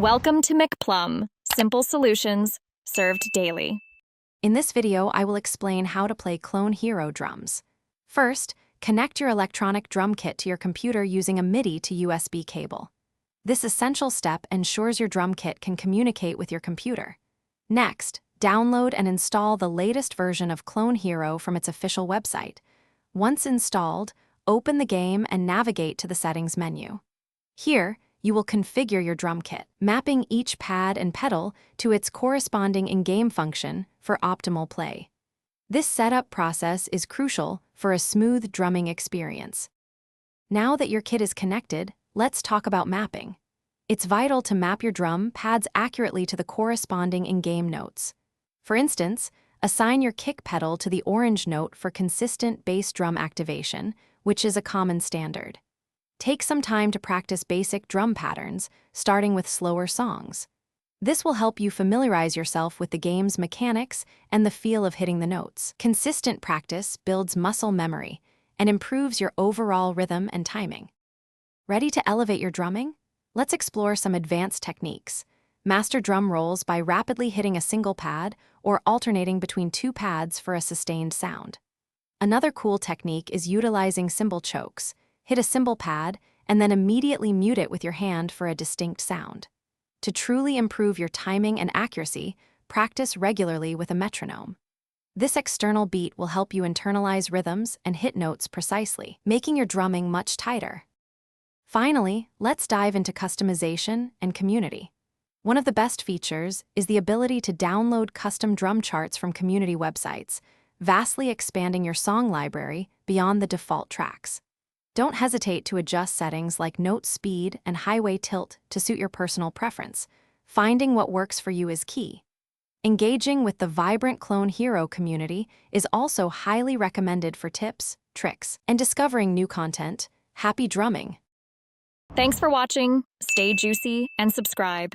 Welcome to McPlum, simple solutions served daily. In this video, I will explain how to play Clone Hero drums. First, connect your electronic drum kit to your computer using a MIDI to USB cable. This essential step ensures your drum kit can communicate with your computer. Next, download and install the latest version of Clone Hero from its official website. Once installed, open the game and navigate to the settings menu. Here, you will configure your drum kit, mapping each pad and pedal to its corresponding in-game function for optimal play. This setup process is crucial for a smooth drumming experience. Now that your kit is connected, let's talk about mapping. It's vital to map your drum pads accurately to the corresponding in-game notes. For instance, assign your kick pedal to the orange note for consistent bass drum activation, which is a common standard. Take some time to practice basic drum patterns, starting with slower songs. This will help you familiarize yourself with the game's mechanics and the feel of hitting the notes. Consistent practice builds muscle memory and improves your overall rhythm and timing. Ready to elevate your drumming? Let's explore some advanced techniques. Master drum rolls by rapidly hitting a single pad or alternating between two pads for a sustained sound. Another cool technique is utilizing cymbal chokes. Hit a cymbal pad, and then immediately mute it with your hand for a distinct sound. To truly improve your timing and accuracy, practice regularly with a metronome. This external beat will help you internalize rhythms and hit notes precisely, making your drumming much tighter. Finally, let's dive into customization and community. One of the best features is the ability to download custom drum charts from community websites, vastly expanding your song library beyond the default tracks. Don't hesitate to adjust settings like note speed and highway tilt to suit your personal preference. Finding what works for you is key. Engaging with the vibrant Clone Hero community is also highly recommended for tips, tricks, and discovering new content. Happy drumming! Thanks for watching. Stay juicy and subscribe.